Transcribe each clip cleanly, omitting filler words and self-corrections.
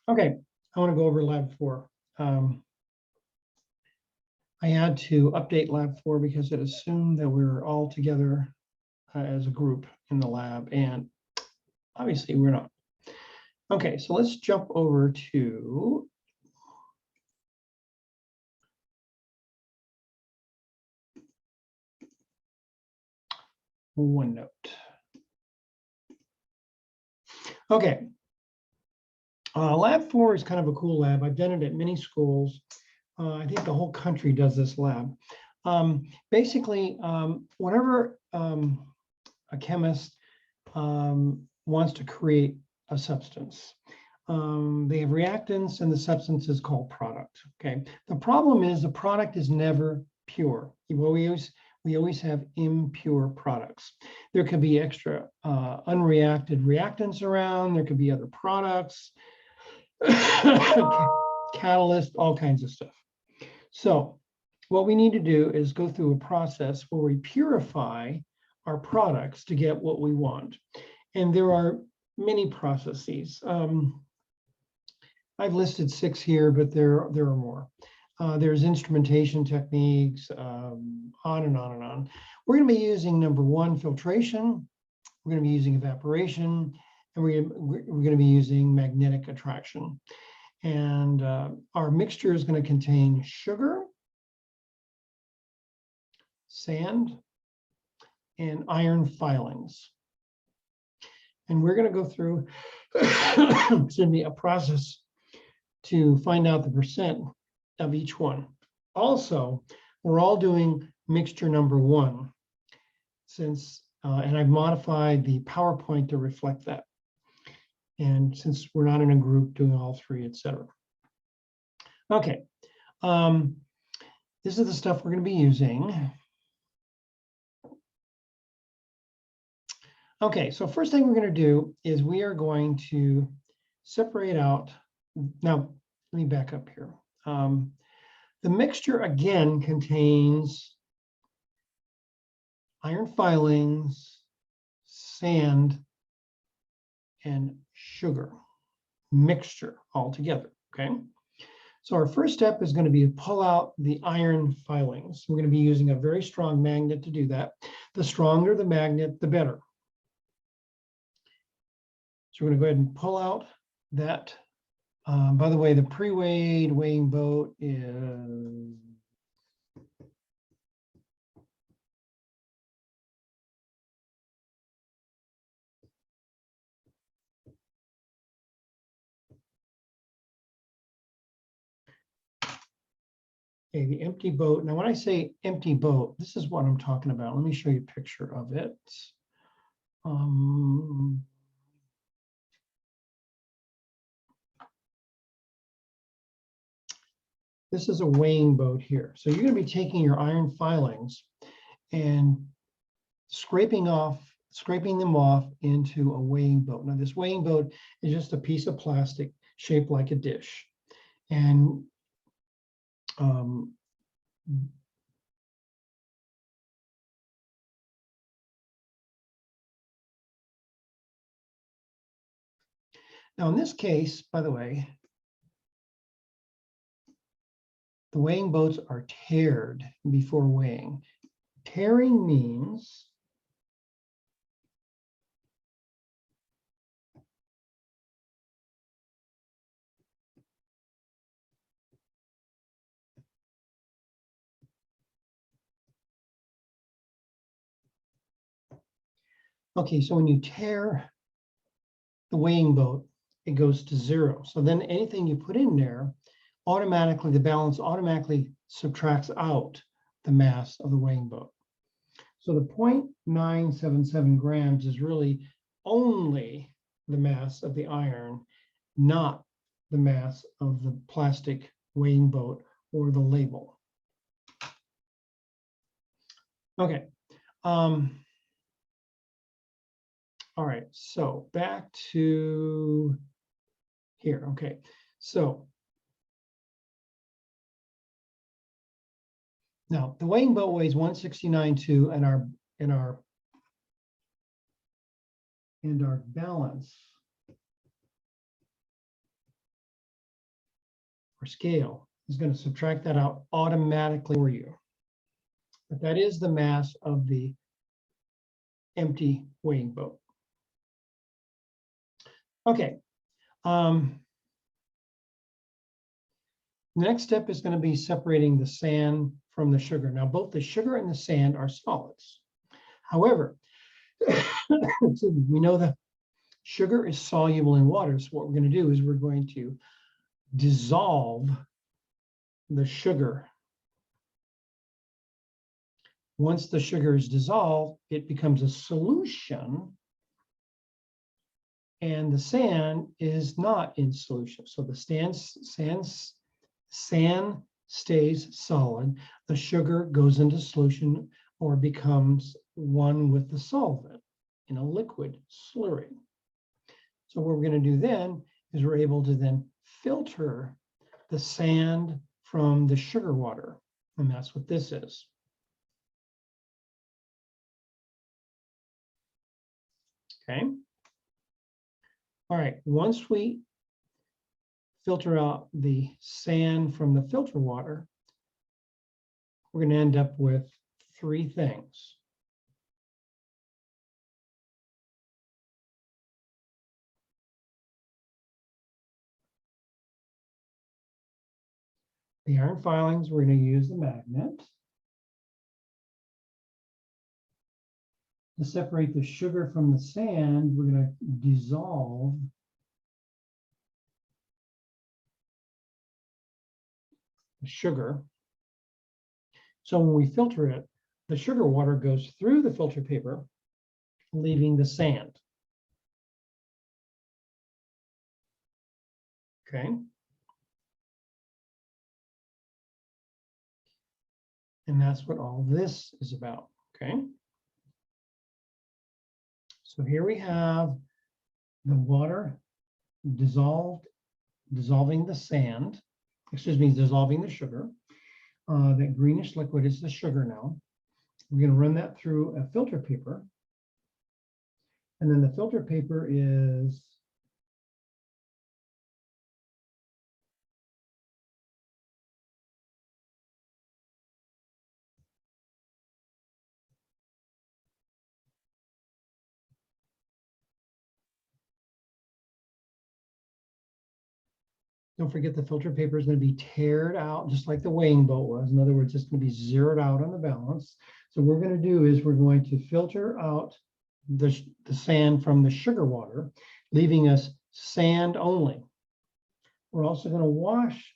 Okay, I want to go over lab 4. I had to update lab 4 because it assumed that we were all together as a group in the lab, and obviously we're not. Okay, so let's jump over to OneNote. Okay, lab 4 is kind of a cool lab. I've done it at many schools. I think the whole country does this lab. Basically, whenever a chemist wants to create a substance, they have reactants and the substance is called product. Okay. The problem is the product is never pure. We always have impure products. There could be extra unreacted reactants around. There could be other products, catalyst, all kinds of stuff. So what we need to do is go through a process where we purify our products to get what we want. And there are many processes. I've listed 6 here, but there are more. There's instrumentation techniques, on and on and on. We're going to be using number 1, filtration. We're going to be using evaporation, and we're going to be using magnetic attraction. And our mixture is going to contain sugar, sand, and iron filings. And we're going to go through excuse me, a process to find out the percent of each one. Also, we're all doing mixture number 1 since, and I've modified the PowerPoint to reflect that. And since we're not in a group doing all 3, etc. Okay, this is the stuff we're going to be using. Okay, so first thing we're going to do is we are going to separate out. Now, let me back up here. The mixture again contains iron filings, sand, and sugar mixture all together. Okay, so our first step is going to be to pull out the iron filings. We're going to be using a very strong magnet to do that. The stronger the magnet, the better. So we're going to go ahead and pull out that. By the way, the pre-weighed weighing boat is okay, the empty boat. Now, when I say empty boat, this is what I'm talking about. Let me show you a picture of it. This is a weighing boat here. So you're going to be taking your iron filings and scraping them off into a weighing boat. Now, this weighing boat is just a piece of plastic shaped like a dish. And now, in this case, by the way, the weighing boats are taired before weighing. Tearing means okay, so when you tear the weighing boat, it goes to 0. So then anything you put in there, automatically, the balance automatically subtracts out the mass of the weighing boat. So the 0.977 grams is really only the mass of the iron, not the mass of the plastic weighing boat or the label. Okay. All right, so back to here. Okay, so now the weighing boat weighs 169.2, and our balance or scale is going to subtract that out automatically for you. But that is the mass of the empty weighing boat. Okay. The next step is going to be separating the sand from the sugar. Now, both the sugar and the sand are solids. However, we know that sugar is soluble in water. So what we're going to do is we're going to dissolve the sugar. Once the sugar is dissolved, it becomes a solution, and the sand is not in solution. So the sand stays solid, the sugar goes into solution or becomes one with the solvent in a liquid slurry. So what we're going to do then is we're able to then filter the sand from the sugar water, and that's what this is. Okay. All right, once we filter out the sand from the filter water, we're going to end up with three things. The iron filings, we're going to use the magnet. To separate the sugar from the sand, we're going to dissolve the sugar. So when we filter it, the sugar water goes through the filter paper, leaving the sand. Okay. And that's what all this is about. Okay. So here we have the water dissolving the sand, dissolving the sugar. That greenish liquid is the sugar now. We're going to run that through a filter paper. And then the filter paper is don't forget the filter paper is going to be tared out just like the weighing boat was. In other words, it's going to be zeroed out on the balance. So what we're going to do is we're going to filter out the sand from the sugar water, leaving us sand only. We're also going to wash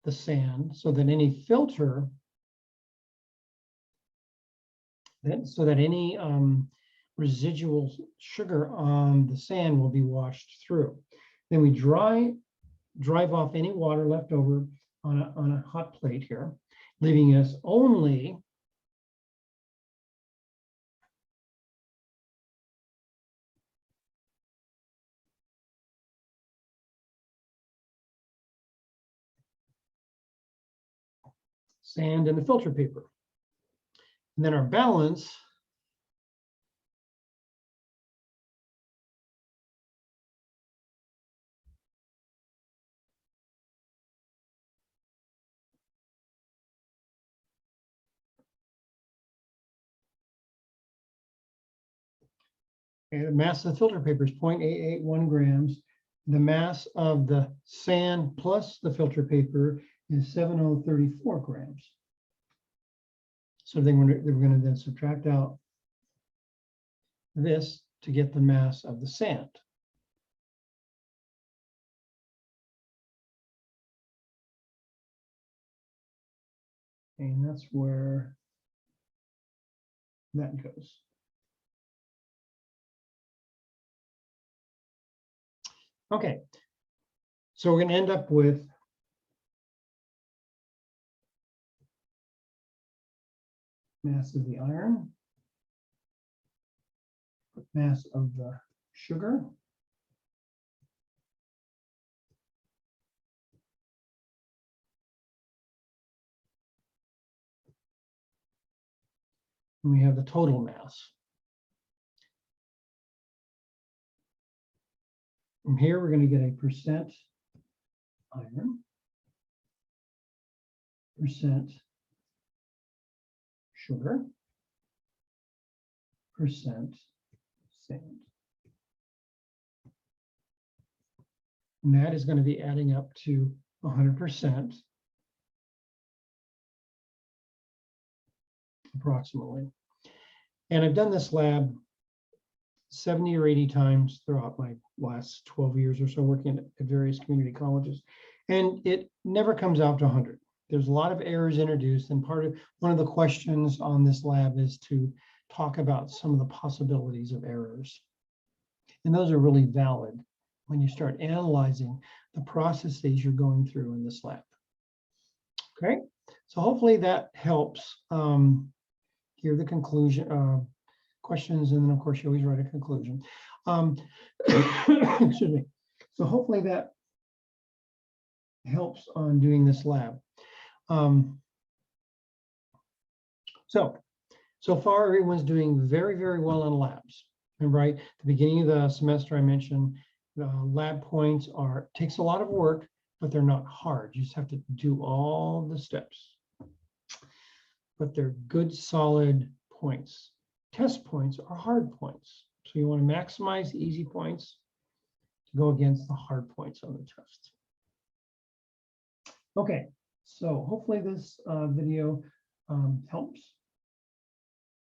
the sand so that any filter, so that any residual sugar on the sand will be washed through. Then we drive off any water left over on a hot plate here, leaving us only sand and the filter paper. And then our balance the mass of the filter paper is 0.881 grams. The mass of the sand plus the filter paper is 7,034 grams. So then we're going to then subtract out this to get the mass of the sand. And that's where that goes. Okay, so we're going to end up with mass of the iron, mass of the sugar, and we have the total mass. From here, we're going to get a percent iron. percent sugar, percent sand. And that is going to be adding up to 100% approximately. And I've done this lab 70 or 80 times throughout my last 12 years or so working at various community colleges. And it never comes out to 100. There's a lot of errors introduced, and one of the questions on this lab is to talk about some of the possibilities of errors. And those are really valid when you start analyzing the processes you're going through in this lab. Okay, so hopefully that helps hear the conclusion, questions, and then of course you always write a conclusion. Excuse me. So hopefully that helps on doing this lab. So far everyone's doing very, very well in labs. Remember, right, at the beginning of the semester I mentioned lab points takes a lot of work, but they're not hard. You just have to do all the steps. But they're good, solid points. Test points are hard points. So you want to maximize the easy points to go against the hard points on the test. Okay, so hopefully this video helps.